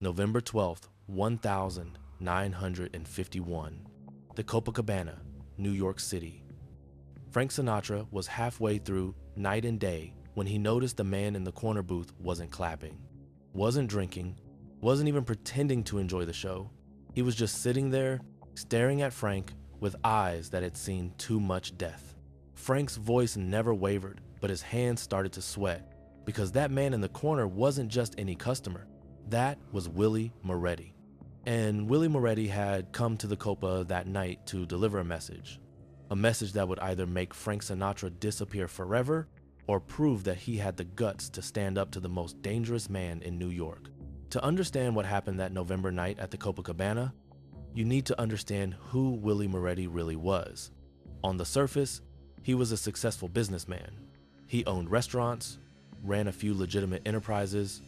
November 12th, 1951. The Copacabana, New York City. Frank Sinatra was halfway through Night and Day when he noticed the man in the corner booth wasn't clapping, wasn't drinking, wasn't even pretending to enjoy the show. He was just sitting there, staring at Frank with eyes that had seen too much death. Frank's voice never wavered, but his hands started to sweat because that man in the corner wasn't just any customer. That was Willie Moretti. And Willie Moretti had come to the Copa that night to deliver a message that would either make Frank Sinatra disappear forever or prove that he had the guts to stand up to the most dangerous man in New York. To understand what happened that November night at the Copacabana, you need to understand who Willie Moretti really was. On the surface, he was a successful businessman. He owned restaurants, ran a few legitimate enterprises,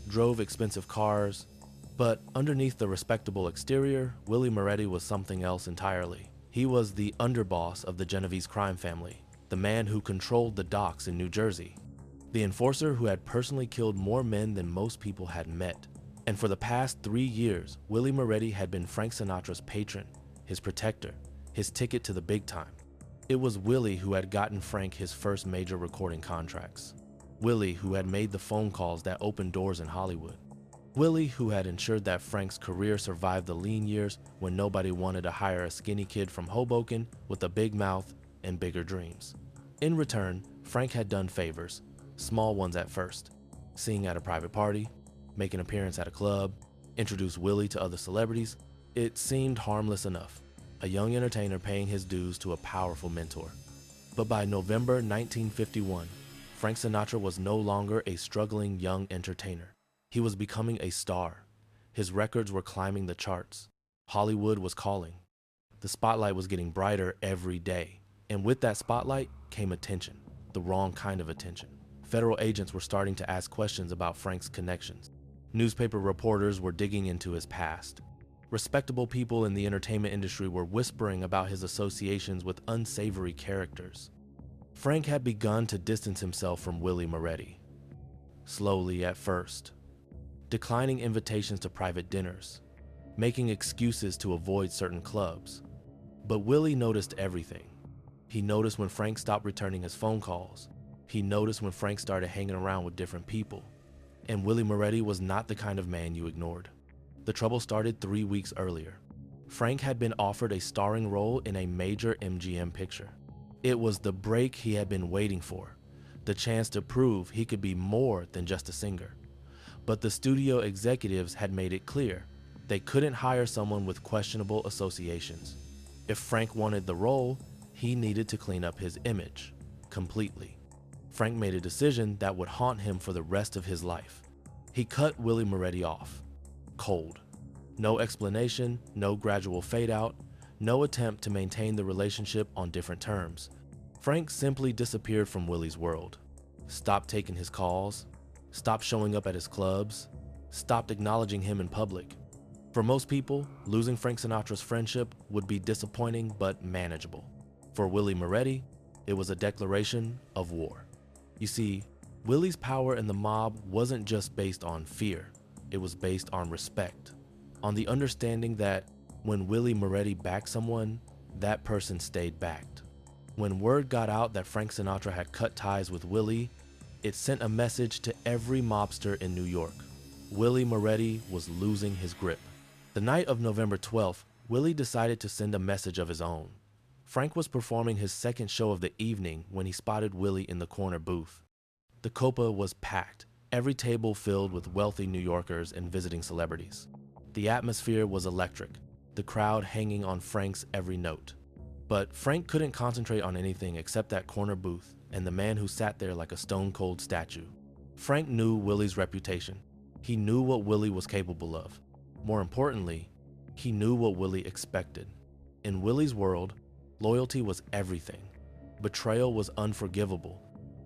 drove expensive cars, but underneath the respectable exterior, Willie Moretti was something else entirely. He was the underboss of the Genovese crime family, the man who controlled the docks in New Jersey, the enforcer who had personally killed more men than most people had met. And for the past 3 years, Willie Moretti had been Frank Sinatra's patron, his protector, his ticket to the big time. It was Willie who had gotten Frank his first major recording contracts. Willie who had made the phone calls that opened doors in Hollywood. Willie who had ensured that Frank's career survived the lean years when nobody wanted to hire a skinny kid from Hoboken with a big mouth and bigger dreams. In return, Frank had done favors, small ones at first, singing at a private party, make an appearance at a club, introduce Willie to other celebrities. It seemed harmless enough, a young entertainer paying his dues to a powerful mentor. But by November 1951, Frank Sinatra was no longer a struggling young entertainer. He was becoming a star. His records were climbing the charts. Hollywood was calling. The spotlight was getting brighter every day. And with that spotlight came attention, the wrong kind of attention. Federal agents were starting to ask questions about Frank's connections. Newspaper reporters were digging into his past. Respectable people in the entertainment industry were whispering about his associations with unsavory characters. Frank had begun to distance himself from Willie Moretti. Slowly at first, declining invitations to private dinners, making excuses to avoid certain clubs. But Willie noticed everything. He noticed when Frank stopped returning his phone calls. He noticed when Frank started hanging around with different people. And Willie Moretti was not the kind of man you ignored. The trouble started 3 weeks earlier. Frank had been offered a starring role in a major MGM picture. It was the break he had been waiting for, the chance to prove he could be more than just a singer. But the studio executives had made it clear they couldn't hire someone with questionable associations. If Frank wanted the role, he needed to clean up his image completely. Frank made a decision that would haunt him for the rest of his life. He cut Willie Moretti off, cold. No explanation, no gradual fade out, no attempt to maintain the relationship on different terms. Frank simply disappeared from Willie's world. Stopped taking his calls, stopped showing up at his clubs, stopped acknowledging him in public. For most people, losing Frank Sinatra's friendship would be disappointing but manageable. For Willie Moretti, it was a declaration of war. You see, Willie's power in the mob wasn't just based on fear, it was based on respect, on the understanding that when Willie Moretti backed someone, that person stayed backed. When word got out that Frank Sinatra had cut ties with Willie, it sent a message to every mobster in New York. Willie Moretti was losing his grip. The night of November 12th, Willie decided to send a message of his own. Frank was performing his second show of the evening when he spotted Willie in the corner booth. The Copa was packed, every table filled with wealthy New Yorkers and visiting celebrities. The atmosphere was electric, the crowd hanging on Frank's every note. But Frank couldn't concentrate on anything except that corner booth and the man who sat there like a stone-cold statue. Frank knew Willie's reputation. He knew what Willie was capable of. More importantly, he knew what Willie expected. In Willie's world, loyalty was everything. Betrayal was unforgivable.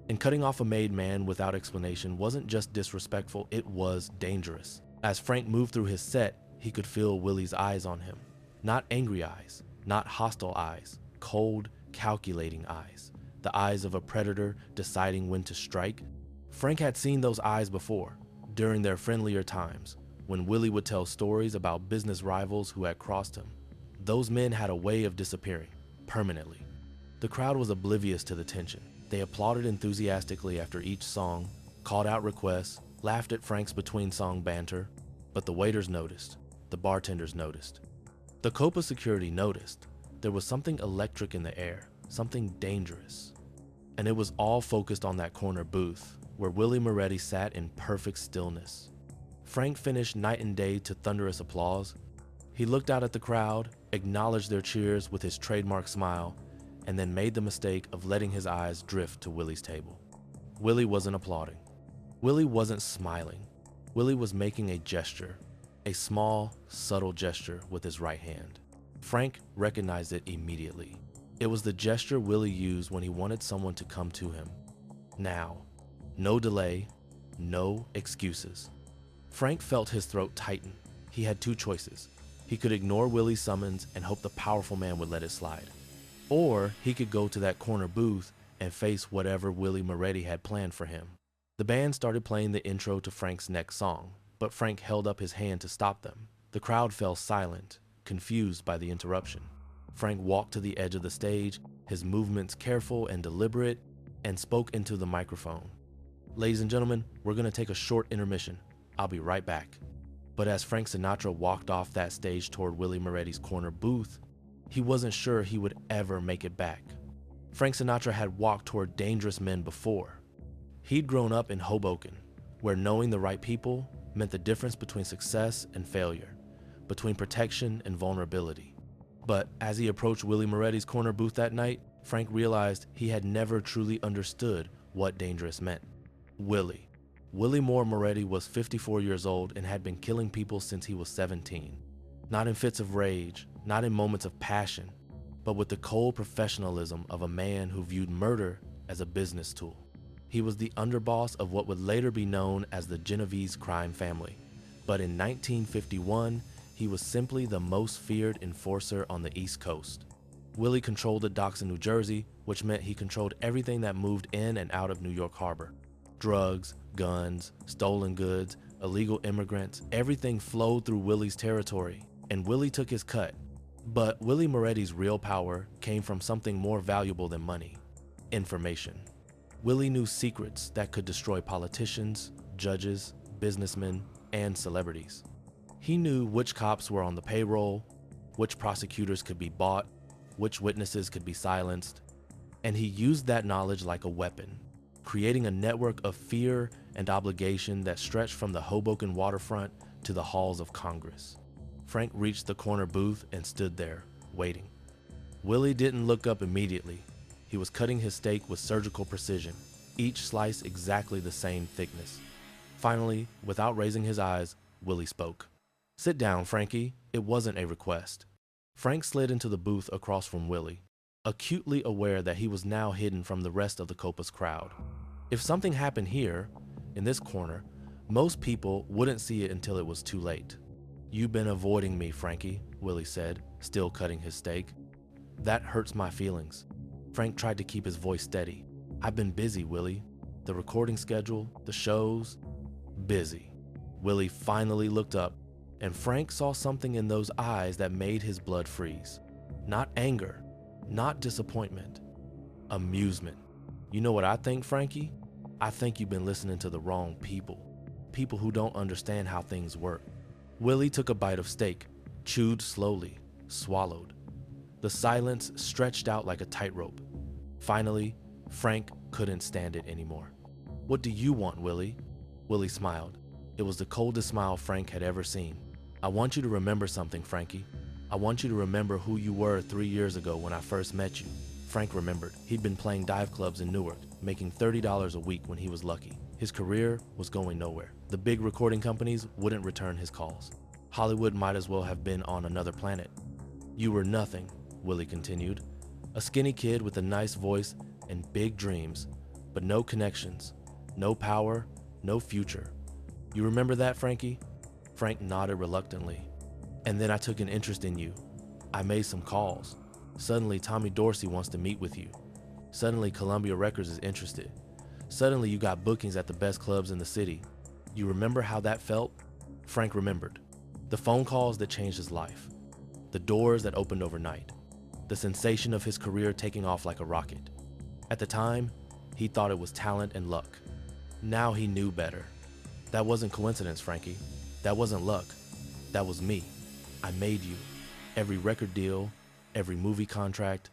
And cutting off a made man without explanation wasn't just disrespectful, it was dangerous. As Frank moved through his set, he could feel Willie's eyes on him. Not angry eyes, not hostile eyes, cold, calculating eyes. The eyes of a predator deciding when to strike. Frank had seen those eyes before, during their friendlier times, when Willie would tell stories about business rivals who had crossed him. Those men had a way of disappearing, permanently. The crowd was oblivious to the tension. They applauded enthusiastically after each song, called out requests, laughed at Frank's between-song banter, but the waiters noticed, the bartenders noticed. The Copa security noticed. There was something electric in the air, something dangerous. And it was all focused on that corner booth, where Willie Moretti sat in perfect stillness. Frank finished Night and Day to thunderous applause. He looked out at the crowd, acknowledged their cheers with his trademark smile, and then made the mistake of letting his eyes drift to Willie's table. Willie wasn't applauding. Willie wasn't smiling. Willie was making a gesture, a small, subtle gesture with his right hand. Frank recognized it immediately. It was the gesture Willie used when he wanted someone to come to him. Now. No delay, no excuses. Frank felt his throat tighten. He had two choices. He could ignore Willie's summons and hope the powerful man would let it slide. Or he could go to that corner booth and face whatever Willie Moretti had planned for him. The band started playing the intro to Frank's next song, but Frank held up his hand to stop them. The crowd fell silent, confused by the interruption. Frank walked to the edge of the stage, his movements careful and deliberate, and spoke into the microphone. "Ladies and gentlemen, we're going to take a short intermission. I'll be right back." But as Frank Sinatra walked off that stage toward Willie Moretti's corner booth, he wasn't sure he would ever make it back. Frank Sinatra had walked toward dangerous men before. He'd grown up in Hoboken, where knowing the right people meant the difference between success and failure, between protection and vulnerability. But as he approached Willie Moretti's corner booth that night, Frank realized he had never truly understood what dangerous meant. Willie Moretti was 54 years old and had been killing people since he was 17. Not in fits of rage, not in moments of passion, but with the cold professionalism of a man who viewed murder as a business tool. He was the underboss of what would later be known as the Genovese crime family. But in 1951, he was simply the most feared enforcer on the East Coast. Willie controlled the docks in New Jersey, which meant he controlled everything that moved in and out of New York Harbor. Drugs, guns, stolen goods, illegal immigrants, everything flowed through Willie's territory, and Willie took his cut. But Willie Moretti's real power came from something more valuable than money: information. Willie knew secrets that could destroy politicians, judges, businessmen, and celebrities. He knew which cops were on the payroll, which prosecutors could be bought, which witnesses could be silenced, and he used that knowledge like a weapon, creating a network of fear and obligation that stretched from the Hoboken waterfront to the halls of Congress. Frank reached the corner booth and stood there, waiting. Willie didn't look up immediately. He was cutting his steak with surgical precision, each slice exactly the same thickness. Finally, without raising his eyes, Willie spoke. "Sit down, Frankie." It wasn't a request. Frank slid into the booth across from Willie, acutely aware that he was now hidden from the rest of the Copa's crowd. If something happened here, in this corner, most people wouldn't see it until it was too late. "You've been avoiding me, Frankie," Willie said, still cutting his steak. "That hurts my feelings." Frank tried to keep his voice steady. "I've been busy, Willie. The recording schedule, the shows, busy." Willie finally looked up, and Frank saw something in those eyes that made his blood freeze. Not anger, not disappointment, amusement. "You know what I think, Frankie? I think you've been listening to the wrong people. People who don't understand how things work." Willie took a bite of steak, chewed slowly, swallowed. The silence stretched out like a tightrope. Finally, Frank couldn't stand it anymore. "What do you want, Willie?" Willie smiled. It was the coldest smile Frank had ever seen. "I want you to remember something, Frankie. I want you to remember who you were 3 years ago when I first met you." Frank remembered. He'd been playing dive clubs in Newark, making $30 a week when he was lucky. His career was going nowhere. The big recording companies wouldn't return his calls. Hollywood might as well have been on another planet. "You were nothing," Willie continued. "A skinny kid with a nice voice and big dreams, but no connections, no power, no future. You remember that, Frankie?" Frank nodded reluctantly. "And then I took an interest in you. I made some calls. Suddenly Tommy Dorsey wants to meet with you. Suddenly Columbia Records is interested. Suddenly you got bookings at the best clubs in the city. You remember how that felt?" Frank remembered. The phone calls that changed his life. The doors that opened overnight. The sensation of his career taking off like a rocket. At the time, he thought it was talent and luck. Now he knew better. That wasn't coincidence, Frankie. That wasn't luck. That was me. I made you. Every record deal, every movie contract,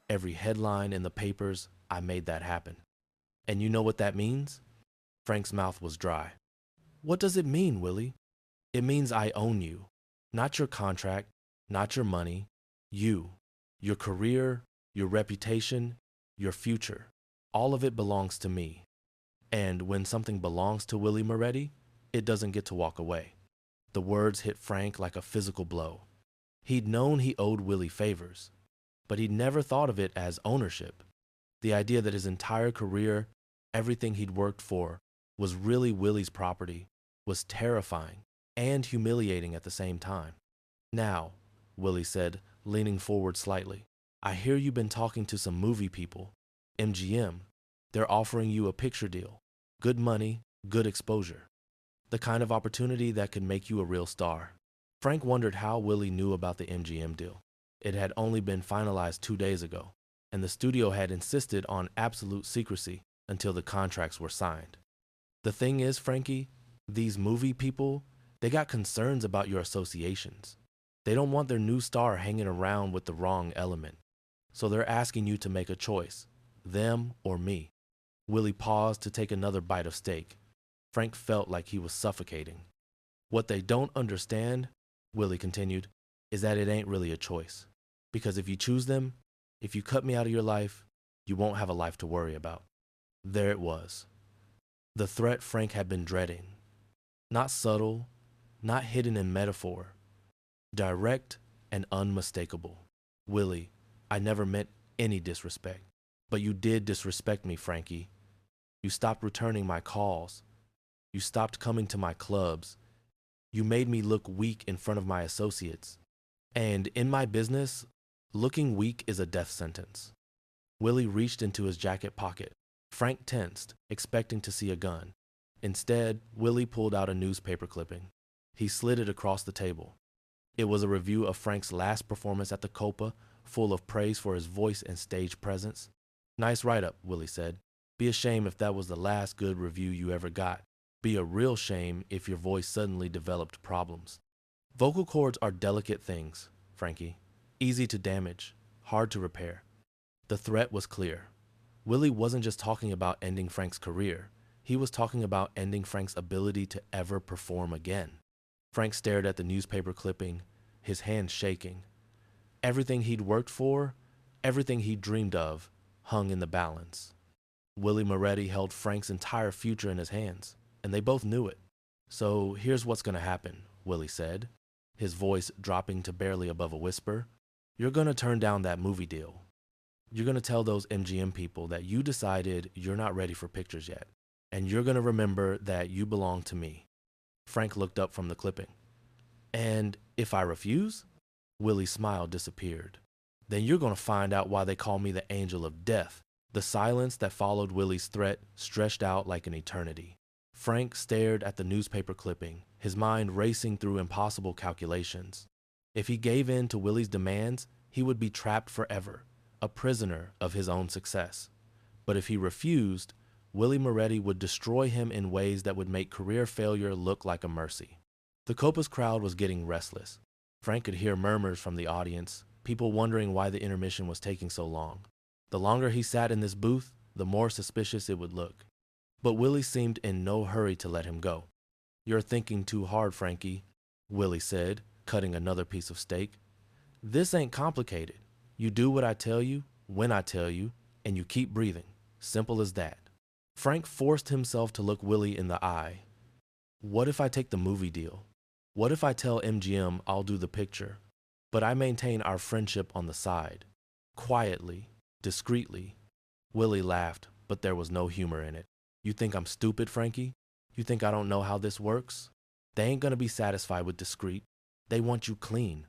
every headline in the papers, I made that happen. And you know what that means? Frank's mouth was dry. What does it mean, Willie? It means I own you. Not your contract, not your money. You. Your career, your reputation, your future. All of it belongs to me. And when something belongs to Willie Moretti, it doesn't get to walk away. The words hit Frank like a physical blow. He'd known he owed Willie favors, but he'd never thought of it as ownership. The idea that his entire career, everything he'd worked for, was really Willie's property was terrifying and humiliating at the same time. Now, Willie said, leaning forward slightly, I hear you've been talking to some movie people. MGM. They're offering you a picture deal. Good money, good exposure. The kind of opportunity that could make you a real star. Frank wondered how Willie knew about the MGM deal. It had only been finalized 2 days ago, and the studio had insisted on absolute secrecy until the contracts were signed. The thing is, Frankie, these movie people, they got concerns about your associations. They don't want their new star hanging around with the wrong element. So they're asking you to make a choice, them or me. Willie paused to take another bite of steak. Frank felt like he was suffocating. What they don't understand, Willie continued, is that it ain't really a choice. Because if you choose them, if you cut me out of your life, you won't have a life to worry about. There it was. The threat Frank had been dreading. Not subtle, not hidden in metaphor. Direct and unmistakable. Willie, I never meant any disrespect. But you did disrespect me, Frankie. You stopped returning my calls. You stopped coming to my clubs. You made me look weak in front of my associates. And in my business, looking weak is a death sentence. Willie reached into his jacket pocket. Frank tensed, expecting to see a gun. Instead, Willie pulled out a newspaper clipping. He slid it across the table. It was a review of Frank's last performance at the Copa, full of praise for his voice and stage presence. Nice write-up, Willie said. Be a shame if that was the last good review you ever got. Be a real shame if your voice suddenly developed problems. Vocal cords are delicate things, Frankie. Easy to damage, hard to repair. The threat was clear. Willie wasn't just talking about ending Frank's career. He was talking about ending Frank's ability to ever perform again. Frank stared at the newspaper clipping, his hands shaking. Everything he'd worked for, everything he'd dreamed of, hung in the balance. Willie Moretti held Frank's entire future in his hands, and they both knew it. So here's what's gonna happen, Willie said, his voice dropping to barely above a whisper. You're gonna turn down that movie deal. You're gonna tell those MGM people that you decided you're not ready for pictures yet, and you're gonna remember that you belong to me. Frank looked up from the clipping. And if I refuse? Willie's smile disappeared. Then you're gonna find out why they call me the Angel of Death. The silence that followed Willie's threat stretched out like an eternity. Frank stared at the newspaper clipping, his mind racing through impossible calculations. If he gave in to Willie's demands, he would be trapped forever, a prisoner of his own success. But if he refused, Willie Moretti would destroy him in ways that would make career failure look like a mercy. The Copa's crowd was getting restless. Frank could hear murmurs from the audience, people wondering why the intermission was taking so long. The longer he sat in this booth, the more suspicious it would look. But Willie seemed in no hurry to let him go. You're thinking too hard, Frankie, Willie said, cutting another piece of steak. This ain't complicated. You do what I tell you, when I tell you, and you keep breathing. Simple as that. Frank forced himself to look Willie in the eye. What if I take the movie deal? What if I tell MGM I'll do the picture, but I maintain our friendship on the side? Quietly, discreetly. Willie laughed, but there was no humor in it. You think I'm stupid, Frankie? You think I don't know how this works? They ain't gonna be satisfied with discreet. They want you clean.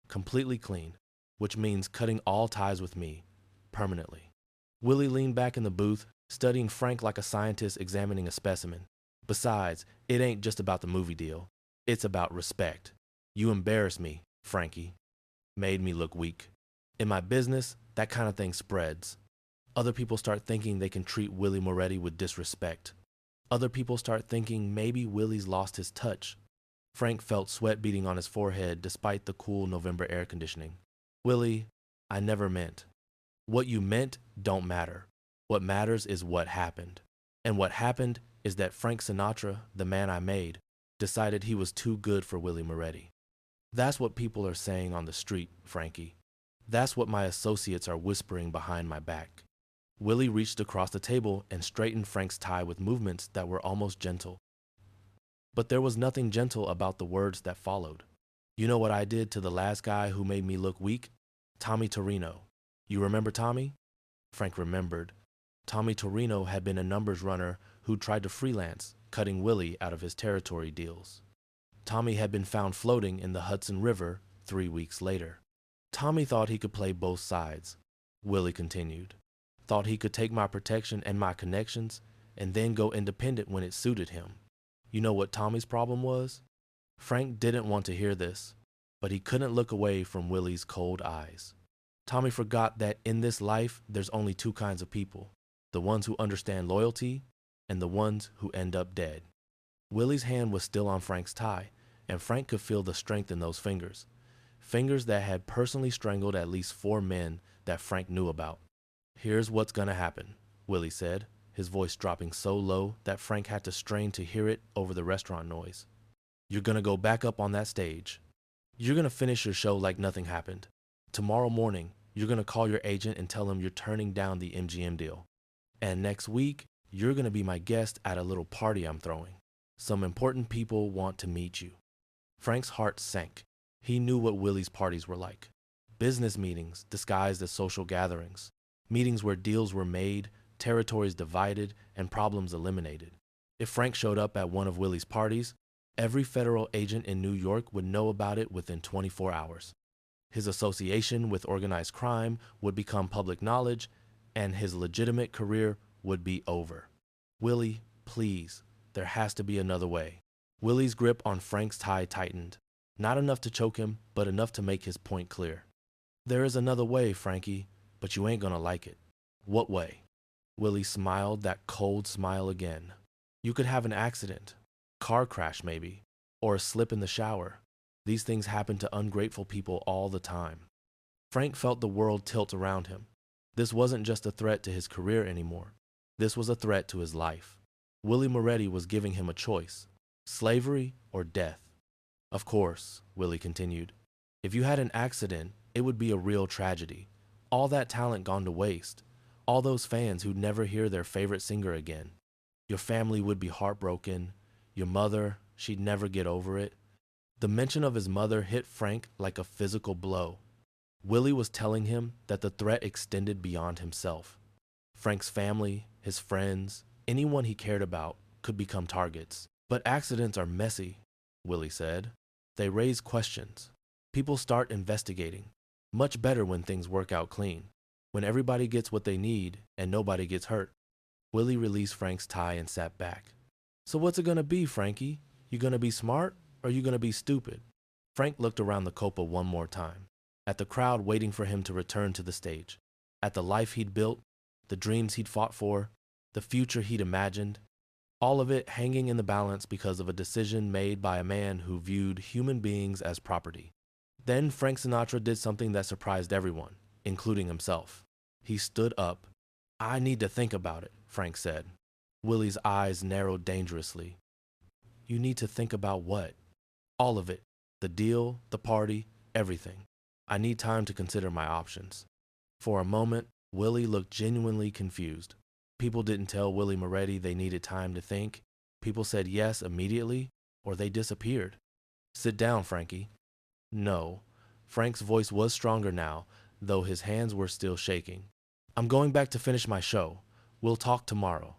Completely clean, which means cutting all ties with me, permanently. Willie leaned back in the booth, studying Frank like a scientist examining a specimen. Besides, it ain't just about the movie deal. It's about respect. You embarrass me, Frankie. Made me look weak. In my business, that kind of thing spreads. Other people start thinking they can treat Willie Moretti with disrespect. Other people start thinking maybe Willie's lost his touch. Frank felt sweat beating on his forehead despite the cool November air conditioning. Willie, I never meant. What you meant don't matter. What matters is what happened. And what happened is that Frank Sinatra, the man I made, decided he was too good for Willie Moretti. That's what people are saying on the street, Frankie. That's what my associates are whispering behind my back. Willie reached across the table and straightened Frank's tie with movements that were almost gentle. But there was nothing gentle about the words that followed. You know what I did to the last guy who made me look weak? Tommy Torino. You remember Tommy? Frank remembered. Tommy Torino had been a numbers runner who tried to freelance, cutting Willie out of his territory deals. Tommy had been found floating in the Hudson River 3 weeks later. Tommy thought he could play both sides. Willie continued. Thought he could take my protection and my connections and then go independent when it suited him. You know what Tommy's problem was? Frank didn't want to hear this, but he couldn't look away from Willie's cold eyes. Tommy forgot that in this life, there's only two kinds of people, the ones who understand loyalty and the ones who end up dead. Willie's hand was still on Frank's tie, and Frank could feel the strength in those fingers, fingers that had personally strangled at least 4 men that Frank knew about. Here's what's gonna happen, Willie said, his voice dropping so low that Frank had to strain to hear it over the restaurant noise. You're gonna go back up on that stage. You're gonna finish your show like nothing happened. Tomorrow morning, you're gonna call your agent and tell him you're turning down the MGM deal. And next week, you're gonna be my guest at a little party I'm throwing. Some important people want to meet you. Frank's heart sank. He knew what Willie's parties were like. Business meetings disguised as social gatherings. Meetings where deals were made, territories divided, and problems eliminated. If Frank showed up at one of Willie's parties, every federal agent in New York would know about it within 24 hours. His association with organized crime would become public knowledge, and his legitimate career would be over. Willie, please, there has to be another way. Willie's grip on Frank's tie tightened. Not enough to choke him, but enough to make his point clear. There is another way, Frankie, but you ain't gonna like it. What way? Willie smiled that cold smile again. You could have an accident, car crash maybe, or a slip in the shower. These things happen to ungrateful people all the time. Frank felt the world tilt around him. This wasn't just a threat to his career anymore. This was a threat to his life. Willie Moretti was giving him a choice, slavery or death. Of course, Willie continued, if you had an accident, it would be a real tragedy. All that talent gone to waste. All those fans who'd never hear their favorite singer again. Your family would be heartbroken. Your mother, she'd never get over it. The mention of his mother hit Frank like a physical blow. Willie was telling him that the threat extended beyond himself. Frank's family, his friends, anyone he cared about could become targets. But accidents are messy, Willie said. They raise questions. People start investigating. Much better when things work out clean, when everybody gets what they need and nobody gets hurt. Willie released Frank's tie and sat back. So what's it gonna be, Frankie? You gonna be smart or you gonna be stupid? Frank looked around the Copa one more time, at the crowd waiting for him to return to the stage, at the life he'd built, the dreams he'd fought for, the future he'd imagined, all of it hanging in the balance because of a decision made by a man who viewed human beings as property. Then Frank Sinatra did something that surprised everyone, including himself. He stood up. I need to think about it, Frank said. Willie's eyes narrowed dangerously. You need to think about what? All of it. The deal, the party, everything. I need time to consider my options. For a moment, Willie looked genuinely confused. People didn't tell Willie Moretti they needed time to think. People said yes immediately, or they disappeared. Sit down, Frankie. No. Frank's voice was stronger now, though his hands were still shaking. I'm going back to finish my show. We'll talk tomorrow.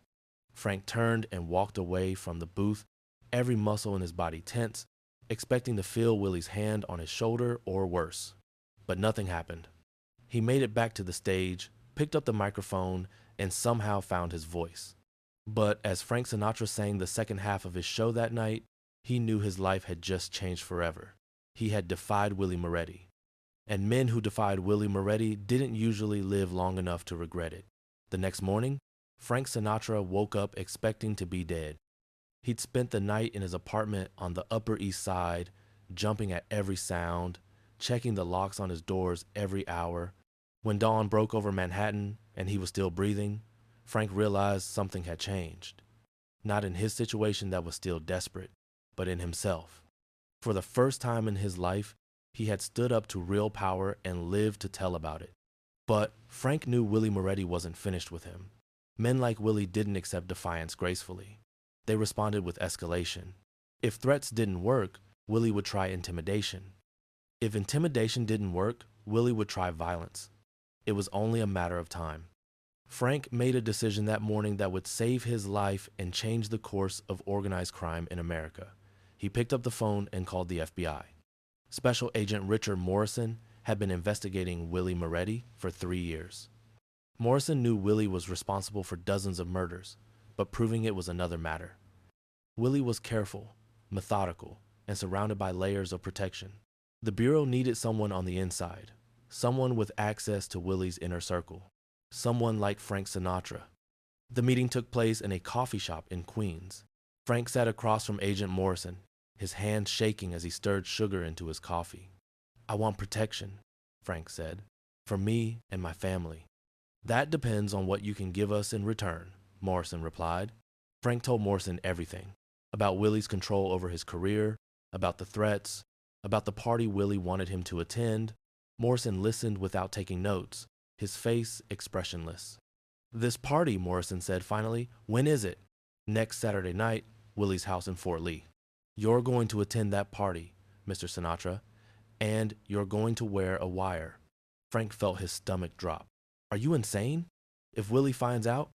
Frank turned and walked away from the booth, every muscle in his body tense, expecting to feel Willie's hand on his shoulder or worse. But nothing happened. He made it back to the stage, picked up the microphone, and somehow found his voice. But as Frank Sinatra sang the second half of his show that night, He knew his life had just changed forever. He had defied Willie Moretti. And men who defied Willie Moretti didn't usually live long enough to regret it. The next morning, Frank Sinatra woke up expecting to be dead. He'd spent the night in his apartment on the Upper East Side, jumping at every sound, checking the locks on his doors every hour. When dawn broke over Manhattan and he was still breathing, Frank realized something had changed. Not in his situation that was still desperate, but in himself. For the first time in his life, he had stood up to real power and lived to tell about it. But Frank knew Willie Moretti wasn't finished with him. Men like Willie didn't accept defiance gracefully. They responded with escalation. If threats didn't work, Willie would try intimidation. If intimidation didn't work, Willie would try violence. It was only a matter of time. Frank made a decision that morning that would save his life and change the course of organized crime in America. He picked up the phone and called the FBI. Special Agent Richard Morrison had been investigating Willie Moretti for 3 years. Morrison knew Willie was responsible for dozens of murders, but proving it was another matter. Willie was careful, methodical, and surrounded by layers of protection. The Bureau needed someone on the inside, someone with access to Willie's inner circle, someone like Frank Sinatra. The meeting took place in a coffee shop in Queens. Frank sat across from Agent Morrison, his hand shaking as he stirred sugar into his coffee. "I want protection," Frank said, "for me and my family." "That depends on what you can give us in return," Morrison replied. Frank told Morrison everything, about Willie's control over his career, about the threats, about the party Willie wanted him to attend. Morrison listened without taking notes, his face expressionless. "This party," Morrison said finally, "when is it?" "Next Saturday night, Willie's house in Fort Lee." "You're going to attend that party, Mr. Sinatra, and you're going to wear a wire." Frank felt his stomach drop. "Are you insane? If Willie finds out?"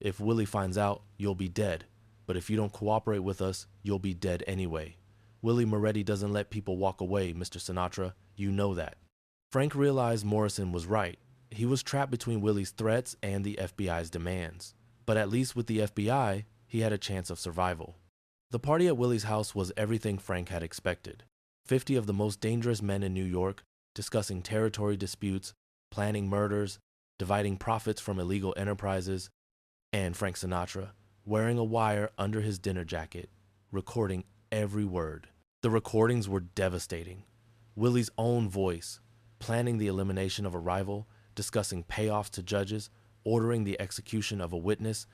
"If Willie finds out, you'll be dead. But if you don't cooperate with us, you'll be dead anyway. Willie Moretti doesn't let people walk away, Mr. Sinatra. You know that." Frank realized Morrison was right. He was trapped between Willie's threats and the FBI's demands. But at least with the FBI, he had a chance of survival. The party at Willie's house was everything Frank had expected. 50 of the most dangerous men in New York, discussing territory disputes, planning murders, dividing profits from illegal enterprises, and Frank Sinatra, wearing a wire under his dinner jacket, recording every word. The recordings were devastating. Willie's own voice, planning the elimination of a rival, discussing payoffs to judges, ordering the execution of a witness.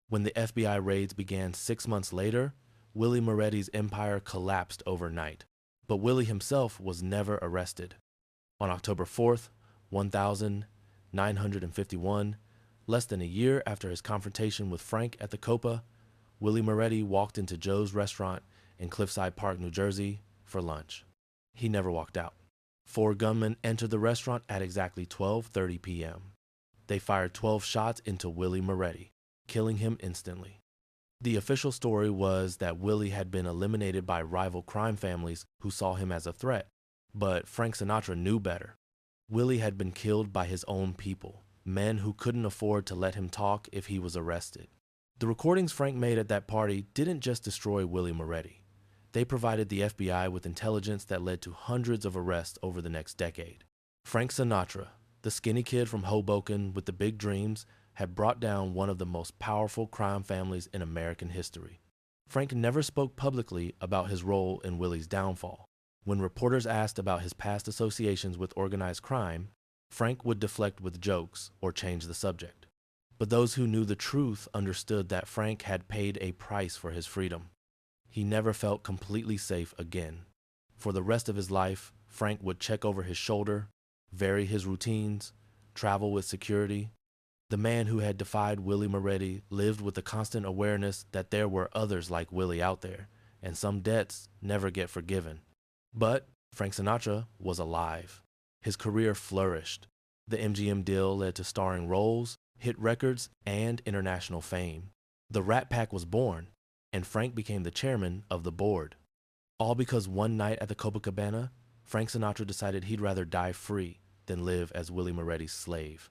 When the FBI raids began 6 months later, Willie Moretti's empire collapsed overnight. But Willie himself was never arrested. On October 4th, 1951, less than a year after his confrontation with Frank at the Copa, Willie Moretti walked into Joe's restaurant in Cliffside Park, New Jersey, for lunch. He never walked out. 4 gunmen entered the restaurant at exactly 12:30 p.m. They fired 12 shots into Willie Moretti, killing him instantly. The official story was that Willie had been eliminated by rival crime families who saw him as a threat, but Frank Sinatra knew better. Willie had been killed by his own people, men who couldn't afford to let him talk if he was arrested. The recordings Frank made at that party didn't just destroy Willie Moretti. They provided the FBI with intelligence that led to hundreds of arrests over the next decade. Frank Sinatra, the skinny kid from Hoboken with the big dreams, had brought down one of the most powerful crime families in American history. Frank never spoke publicly about his role in Willie's downfall. When reporters asked about his past associations with organized crime, Frank would deflect with jokes or change the subject. But those who knew the truth understood that Frank had paid a price for his freedom. He never felt completely safe again. For the rest of his life, Frank would check over his shoulder, vary his routines, travel with security. The man who had defied Willie Moretti lived with the constant awareness that there were others like Willie out there, and some debts never get forgiven. But Frank Sinatra was alive. His career flourished. The MGM deal led to starring roles, hit records, and international fame. The Rat Pack was born, and Frank became the chairman of the board. All because one night at the Copacabana, Frank Sinatra decided he'd rather die free than live as Willie Moretti's slave.